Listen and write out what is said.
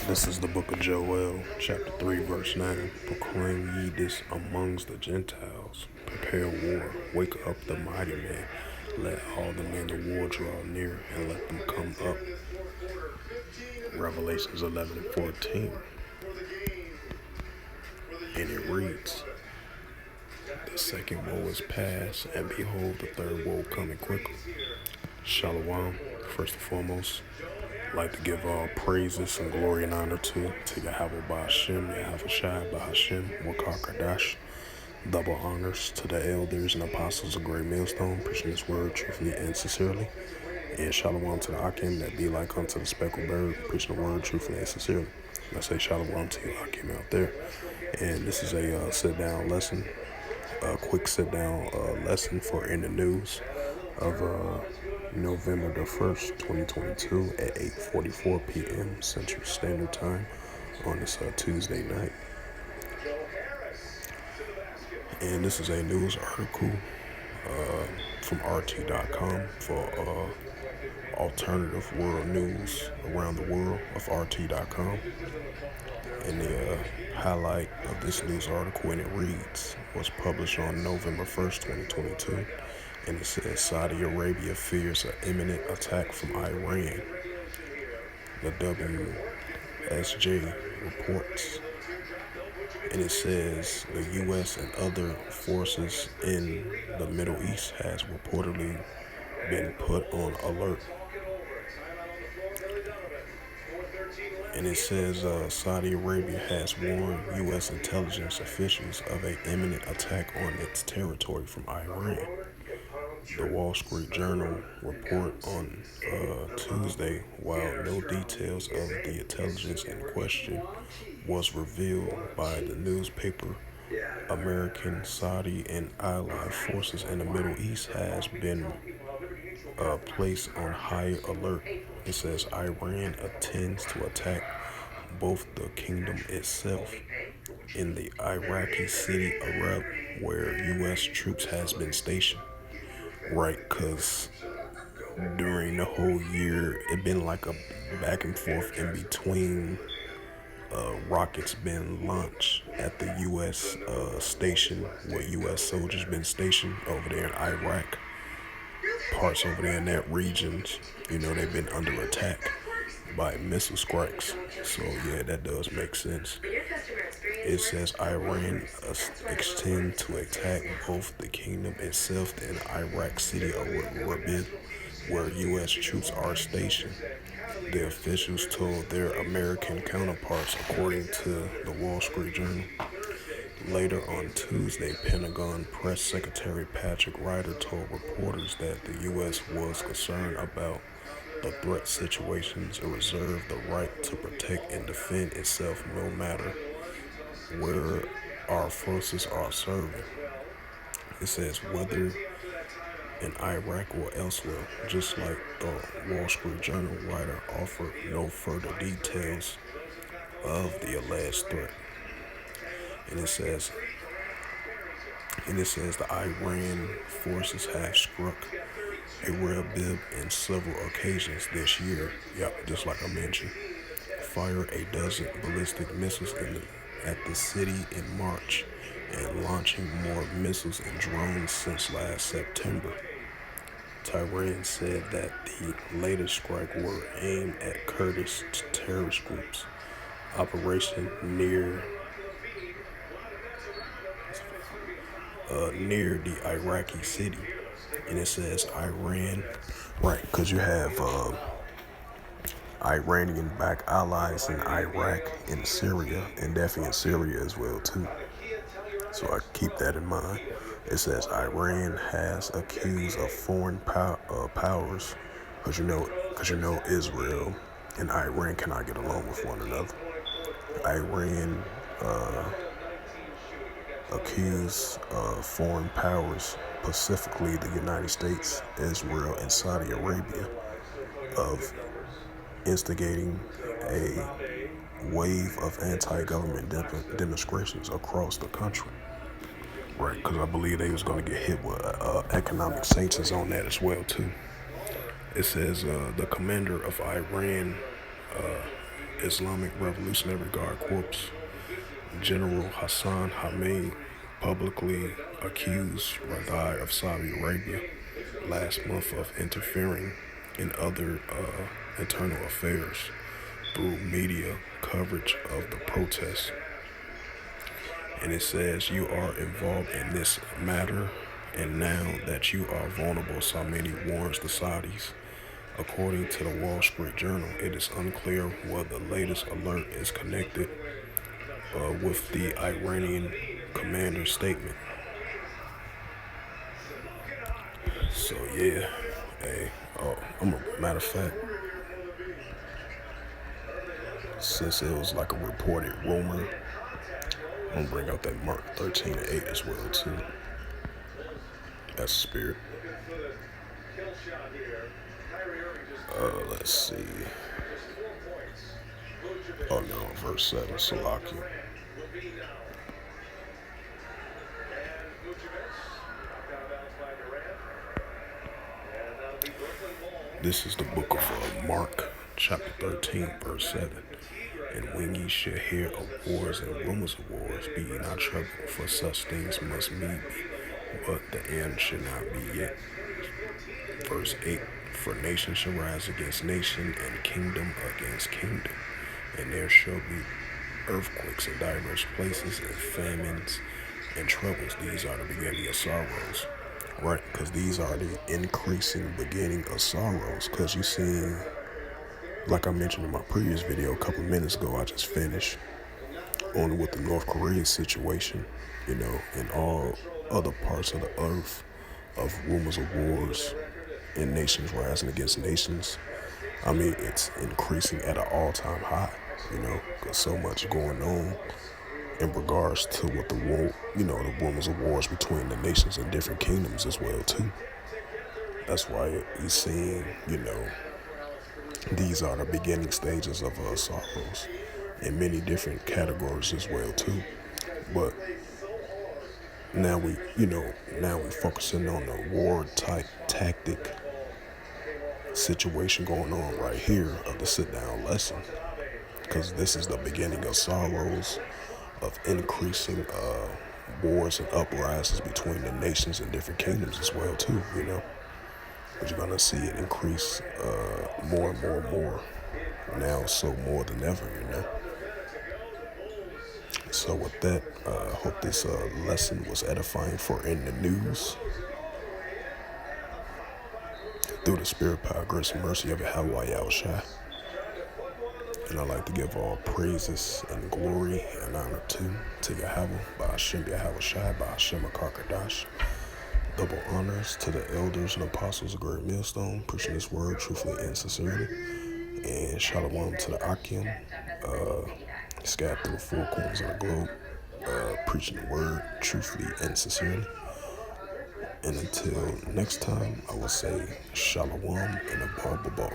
This is the book of Joel, chapter 3, verse 9. Proclaim ye this amongst the Gentiles. Prepare war. Wake up the mighty men. Let all the men of war draw near, and let them come up. Revelations 11 and 14. And it reads, the second woe is past, and behold, the third woe coming quickly. Shalom, first and foremost. I'd like to give all praises and glory and honor to Yahweh Ba'Hashem, Yahweh Shai Ba'Hashem, Wakar Kadash. Double honors to the elders and apostles of Great Millstone, preaching this word truthfully and sincerely. And shalom to the Akim that be like unto the speckled bird, preaching the word truthfully and sincerely. And I say shalom to you Akim out there. And this is a sit-down lesson, a quick sit-down lesson for in the news of November the 1st, 2022 at 8:44 p.m. Central Standard Time on this Tuesday night. And this is a news article from RT.com for alternative world news around the world of RT.com. And the highlight of this news article, and it reads, was published on November 1st, 2022. And it says Saudi Arabia fears an imminent attack from Iran. The WSJ reports. And it says the U.S. and other forces in the Middle East has reportedly been put on alert. And it says Saudi Arabia has warned U.S. intelligence officials of an imminent attack on its territory from Iran. The Wall Street Journal report on Tuesday, while no details of the intelligence in question was revealed by the newspaper, American, Saudi, and allied forces in the Middle East has been placed on high alert. It says Iran intends to attack both the kingdom itself in the Iraqi city Arab, where U.S. troops has been stationed. Right, because during the whole year, it been like a back and forth in between rockets been launched at the U.S. Station, where U.S. soldiers been stationed over there in Iraq. Parts over there in that region, they've been under attack by missile strikes. So yeah, that does make sense. It says Iran intend to attack both the kingdom itself and Iraq city of Erbil, where U.S. troops are stationed. The officials told their American counterparts, according to the Wall Street Journal. Later on Tuesday, Pentagon Press Secretary Patrick Ryder told reporters that the U.S. was concerned about the threat situations and reserved the right to protect and defend itself no matter where our forces are serving. It says whether in Iraq or elsewhere, just like the Wall Street Journal writer offered no further details of the alleged threat. And it says the Iran forces have struck Erbil in several occasions this year. Yep, just like I mentioned. Fired a dozen ballistic missiles at the city in March and launching more missiles and drones since last September. Tehran said that the latest strike were aimed at Kurdish terrorist groups. Operation near the Iraqi city. And it says Iran, right, because you have Iranian-backed allies in Iraq and Syria, and definitely in Syria as well too. So I keep that in mind. It says Iran has accused of foreign powers, because you know Israel and Iran cannot get along with one another. Iran accused foreign powers, specifically the United States, Israel, and Saudi Arabia, of instigating a wave of anti-government demonstrations across the country. Right, because I believe they was going to get hit with economic sanctions on that as well too. It says the commander of Iran Islamic Revolutionary Guard Corps General Hassan Hamid publicly accused Radai of Saudi Arabia last month of interfering in other internal affairs through media coverage of the protests. And it says, you are involved in this matter, and now that you are vulnerable, Samini warns the Saudis. According to the Wall Street Journal, it is unclear whether the latest alert is connected with the Iranian commander's statement. So yeah, hey, matter of fact, since it was like a reported rumor, I'm gonna bring out that Mark 13 and 8 as well too. That's spirit. Let's see. Oh no, verse 7, Salaki. This is the book of Mark, chapter 13, verse 7. And when ye shall hear of wars and rumors of wars, be ye not troubled, for such things must need be, but the end shall not be yet. Verse 8. For nation shall rise against nation, and kingdom against kingdom, and there shall be earthquakes in diverse places, and famines and troubles. These are the beginning of sorrows. Right, because these are the increasing beginning of sorrows. Because you see, like I mentioned in my previous video a couple of minutes ago, I just finished on with the North Korean situation, and all other parts of the earth of rumors of wars and nations rising against nations. I mean, it's increasing at an all-time high, because so much going on in regards to what the war, the rumors of wars between the nations and different kingdoms as well too. That's why you're seeing, these are the beginning stages of sorrows in many different categories as well too. But now we're focusing on the war type tactic situation going on right here of the sit down lesson, because this is the beginning of sorrows of increasing wars and uprisings between the nations and different kingdoms as well too, but you're gonna see it increase more and more and more now, so more than ever, So with that, I hope this lesson was edifying for In the News. Through the spirit, power, grace, and mercy of Yahweh Yahushua. And I'd like to give all praises and glory and honor to Yahweh, by Hashem Yahushua, by Hashem HaKarkadash. Double honors to the elders and apostles of Great Millstone, preaching this word truthfully and sincerely. And shalom to the Akim, scattered through the four corners of the globe, preaching the word truthfully and sincerely. And until next time, I will say shalom and a ball.